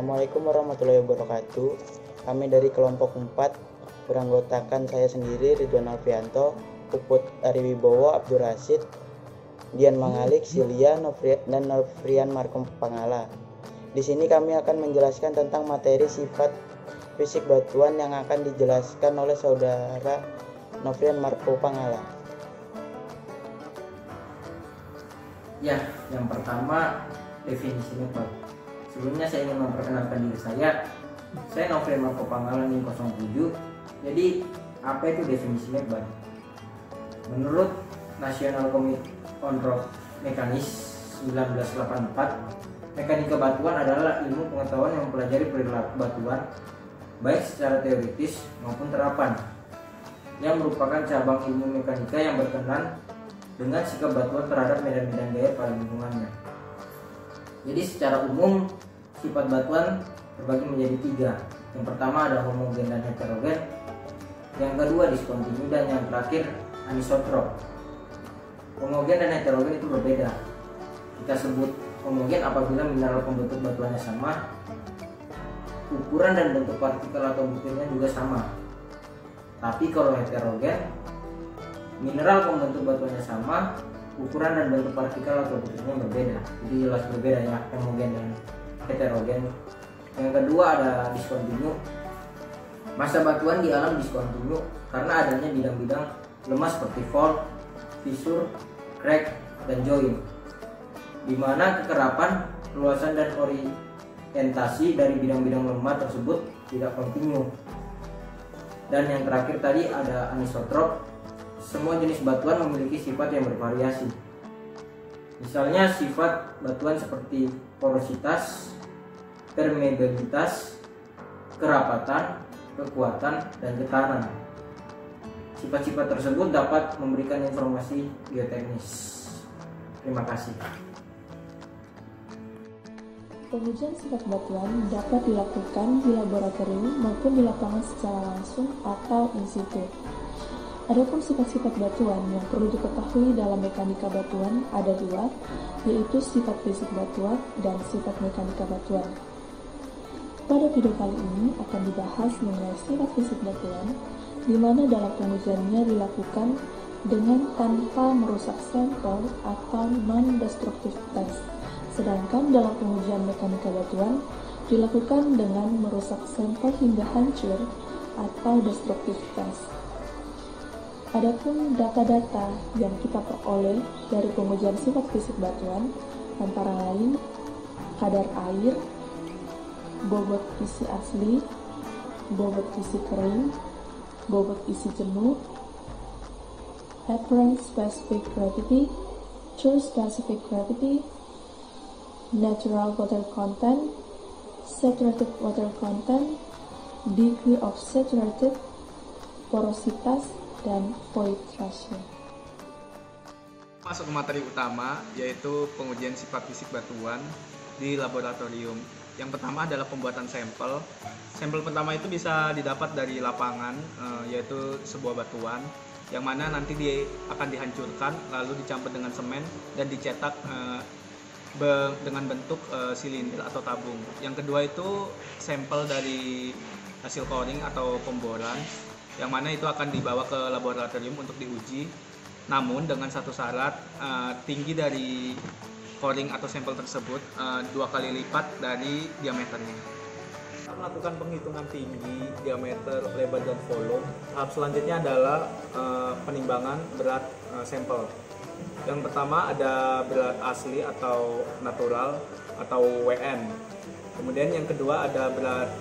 Assalamualaikum warahmatullahi wabarakatuh. Kami dari kelompok 4 beranggotakan saya sendiri, Ridwan Alfianto, Puput Ariwibowo, Abdur Rasid, Dian Mangalik, Silia, dan Novrian Markom Pangala. Di sini kami akan menjelaskan tentang materi sifat fisik batuan yang akan dijelaskan oleh saudara Novrian Markom Pangala. Ya, yang pertama definisi method. Sebelumnya saya ingin memperkenalkan diri saya Novrian Markom Pangala NIM 07. Jadi, apa itu definisi method? Menurut National Committee on Rock Mechanics 1984, mekanika batuan adalah ilmu pengetahuan yang mempelajari perilaku batuan baik secara teoritis maupun terapan, yang merupakan cabang ilmu mekanika yang berkenan dengan sikap batuan terhadap medan-medan gaya pada lingkungannya. Jadi secara umum sifat batuan terbagi menjadi 3. Yang pertama ada homogen dan heterogen, yang kedua diskontinu, dan yang terakhir anisotrop. Homogen dan heterogen itu berbeda. Kita sebut homogen apabila mineral pembentuk batuannya sama, ukuran dan bentuk partikel atau butirnya juga sama. Tapi kalau heterogen, mineral pembentuk batuannya sama, ukuran dan bentuk partikel atau butirnya berbeda. Jadi jelas berbeda ya, homogen dan heterogen. Yang kedua ada diskontinu. Massa batuan di alam diskontinu karena adanya bidang-bidang lemah seperti fault, fissure, crack, dan join, di mana kekerapan, luasan, dan orientasi dari bidang-bidang lemah tersebut tidak kontinu. Dan yang terakhir tadi ada anisotrop. Semua jenis batuan memiliki sifat yang bervariasi. Misalnya sifat batuan seperti porositas, permeabilitas, kerapatan, kekuatan, dan getaran. Sifat-sifat tersebut dapat memberikan informasi geoteknis. Terima kasih. Pengujian sifat batuan dapat dilakukan di laboratorium maupun di lapangan secara langsung atau in situ. Adapun sifat-sifat batuan yang perlu diketahui dalam mekanika batuan ada 2, yaitu sifat fisik batuan dan sifat mekanika batuan. Pada video kali ini akan dibahas mengenai sifat fisik batuan, di mana dalam pengujiannya dilakukan dengan tanpa merusak sampel atau non-destructive test. Sedangkan dalam pengujian mekanika batuan dilakukan dengan merusak sampel hingga hancur atau destructive test. Adapun data-data yang kita peroleh dari pengujian sifat fisik batuan antara lain kadar air, bobot isi asli, bobot isi kering, bobot isi jenuh, apparent specific gravity, true specific gravity, natural water content, saturated water content, degree of saturated, porositas, dan void ratio. Masuk ke materi utama, yaitu pengujian sifat fisik batuan di laboratorium. Yang pertama adalah pembuatan sampel. Sampel pertama itu bisa didapat dari lapangan, yaitu sebuah batuan, yang mana nanti akan dihancurkan, lalu dicampur dengan semen dan dicetak dengan bentuk silinder atau tabung. Yang kedua itu sampel dari hasil coring atau pemboran, yang mana itu akan dibawa ke laboratorium untuk diuji. Namun dengan satu syarat, tinggi dari coring atau sampel tersebut 2 kali lipat dari diameternya. Melakukan penghitungan tinggi, diameter, lebar, dan volume. Tahap selanjutnya adalah penimbangan berat sampel. Yang pertama ada berat asli atau natural atau WN. Kemudian yang kedua ada berat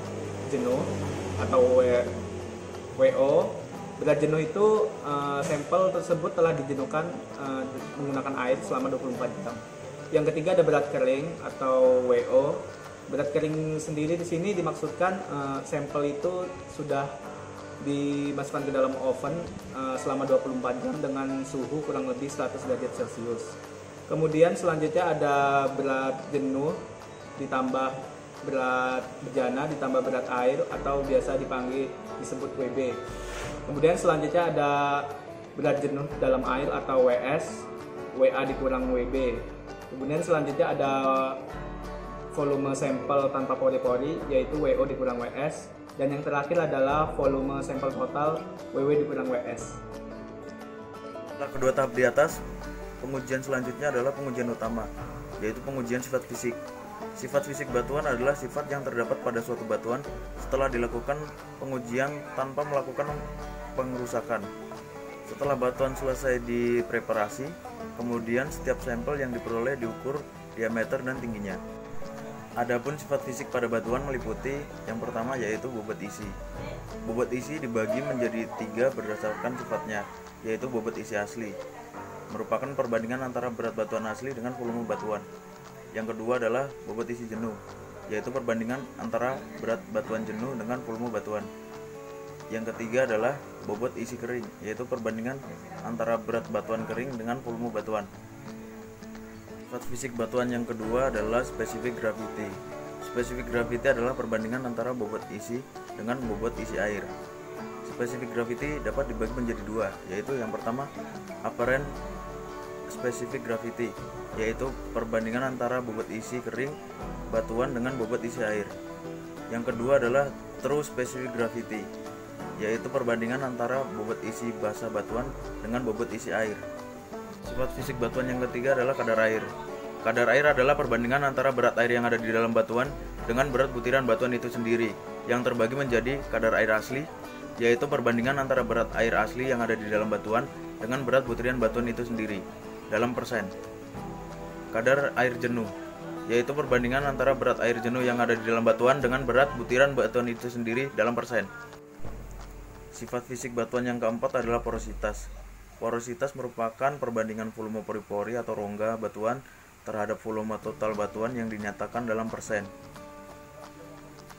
jenuh atau WO. Berat jenuh itu sampel tersebut telah dijenuhkan menggunakan air selama 24 jam. Yang ketiga ada berat kering atau WO. Berat kering sendiri di sini dimaksudkan sampel itu sudah dimasukkan ke dalam oven selama 24 jam dengan suhu kurang lebih 100 derajat Celcius. Kemudian selanjutnya ada berat jenuh ditambah berat bejana ditambah berat air atau biasa disebut WB. Kemudian selanjutnya ada berat jenuh dalam air atau WS, WA dikurang WB. Kemudian selanjutnya ada volume sampel tanpa pori-pori, yaitu WO dikurang WS. Dan yang terakhir adalah volume sampel total, WW dikurang WS. Setelah kedua tahap di atas, pengujian selanjutnya adalah pengujian utama, yaitu pengujian sifat fisik. Sifat fisik batuan adalah sifat yang terdapat pada suatu batuan setelah dilakukan pengujian tanpa melakukan pengerusakan. Setelah batuan selesai dipreparasi, kemudian setiap sampel yang diperoleh diukur diameter dan tingginya. Adapun sifat fisik pada batuan meliputi yang pertama yaitu bobot isi. Bobot isi dibagi menjadi 3 berdasarkan sifatnya, yaitu bobot isi asli, merupakan perbandingan antara berat batuan asli dengan volume batuan. Yang kedua adalah bobot isi jenuh, yaitu perbandingan antara berat batuan jenuh dengan volume batuan. Yang ketiga adalah bobot isi kering, yaitu perbandingan antara berat batuan kering dengan volume batuan. Sifat fisik batuan yang kedua adalah specific gravity. Specific gravity adalah perbandingan antara bobot isi dengan bobot isi air. Specific gravity dapat dibagi menjadi 2, yaitu yang pertama apparent specific gravity, yaitu perbandingan antara bobot isi kering batuan dengan bobot isi air. Yang kedua adalah true specific gravity, yaitu perbandingan antara bobot isi basah batuan dengan bobot isi air. Sifat fisik batuan yang ketiga adalah kadar air. Kadar air adalah perbandingan antara berat air yang ada di dalam batuan dengan berat butiran batuan itu sendiri, yang terbagi menjadi kadar air asli, yaitu perbandingan antara berat air asli yang ada di dalam batuan dengan berat butiran batuan itu sendiri, dalam persen. Kadar air jenuh, yaitu perbandingan antara berat air jenuh yang ada di dalam batuan dengan berat butiran batuan itu sendiri, dalam persen. Sifat fisik batuan yang keempat adalah porositas. Porositas merupakan perbandingan volume pori-pori atau rongga batuan terhadap volume total batuan yang dinyatakan dalam persen.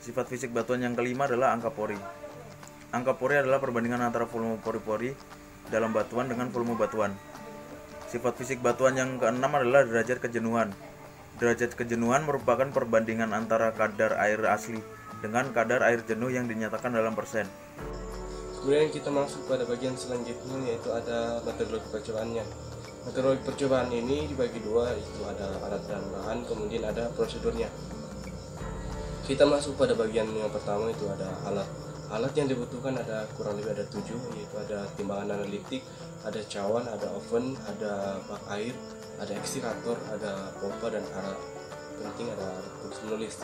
Sifat fisik batuan yang kelima adalah angka pori. Angka pori adalah perbandingan antara volume pori-pori dalam batuan dengan volume batuan. Sifat fisik batuan yang keenam adalah derajat kejenuhan. Derajat kejenuhan merupakan perbandingan antara kadar air asli dengan kadar air jenuh yang dinyatakan dalam persen. Kemudian kita masuk pada bagian selanjutnya, yaitu ada metodologi percobaannya. Metodologi percobaan ini dibagi 2, yaitu ada alat dan bahan, kemudian ada prosedurnya. Kita masuk pada bagian yang pertama, itu ada alat. Alat yang dibutuhkan ada kurang lebih ada 7, yaitu ada timbangan analitik, ada cawan, ada oven, ada bak air, ada eksikator, ada pompa, dan alat penting ada tulis menulis.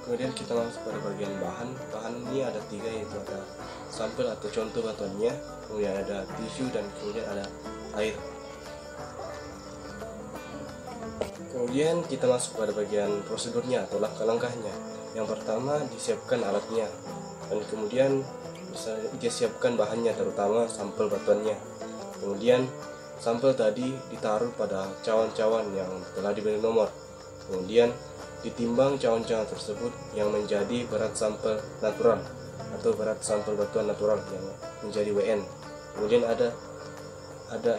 Kemudian kita masuk pada bagian bahan. Bahan ini ada 3, yaitu ada sampel atau contoh batuannya, kemudian ada tisu, dan kemudian ada air. Kemudian kita masuk pada bagian prosedurnya atau langkah-langkahnya. Yang pertama, disiapkan alatnya, dan kemudian bisa disiapkan bahannya, terutama sampel batuannya. Kemudian sampel tadi ditaruh pada cawan-cawan yang telah diberi nomor. Kemudian ditimbang cawan-cawan tersebut yang menjadi berat sampel natural atau berat sampel batuan natural yang menjadi WN. Kemudian ada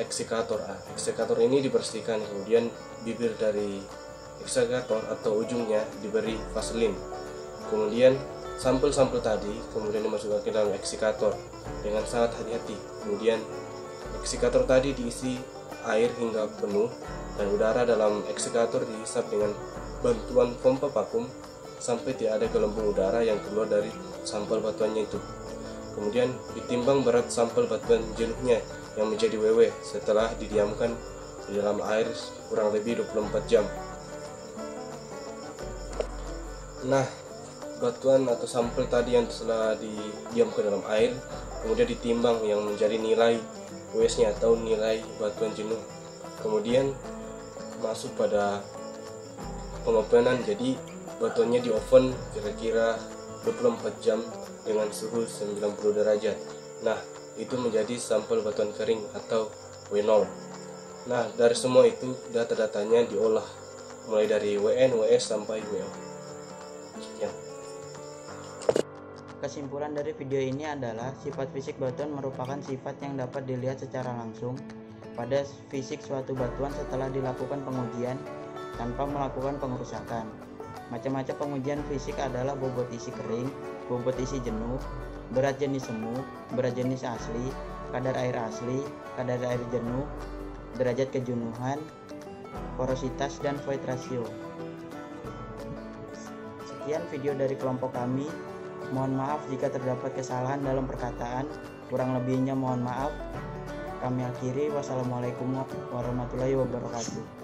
eksikator. Eksikator ini dibersihkan, kemudian bibir dari eksikator atau ujungnya diberi vaselin. Kemudian sampel-sampel tadi kemudian dimasukkan ke dalam eksikator dengan sangat hati-hati. Kemudian eksikator tadi diisi air hingga penuh, dan udara dalam eksikator dihisap dengan bantuan pompa vakum sampai tidak ada gelembung udara yang keluar dari sampel batuannya itu. Kemudian ditimbang berat sampel batuan jenuhnya yang menjadi WW setelah didiamkan di dalam air kurang lebih 24 jam. Nah, batuan atau sampel tadi yang telah didiamkan dalam air kemudian ditimbang yang menjadi nilai WS-nya atau nilai batuan jenuh. Kemudian masuk pada pengopenan. Jadi batuannya di oven kira-kira 24 jam dengan suhu 90 derajat. Nah, itu menjadi sampel batuan kering atau W0. Nah, dari semua itu data-datanya diolah mulai dari WN, WS sampai WO. Sekian. Kesimpulan dari video ini adalah sifat fisik batuan merupakan sifat yang dapat dilihat secara langsung pada fisik suatu batuan setelah dilakukan pengujian tanpa melakukan pengerusakan. Macam-macam pengujian fisik adalah bobot isi kering, bobot isi jenuh, berat jenis semu, berat jenis asli, kadar air asli, kadar air jenuh, derajat kejenuhan, porositas, dan void ratio. Sekian video dari kelompok kami. Mohon maaf jika terdapat kesalahan dalam perkataan. Kurang lebihnya mohon maaf. Kami akhiri. Wassalamualaikum warahmatullahi wabarakatuh.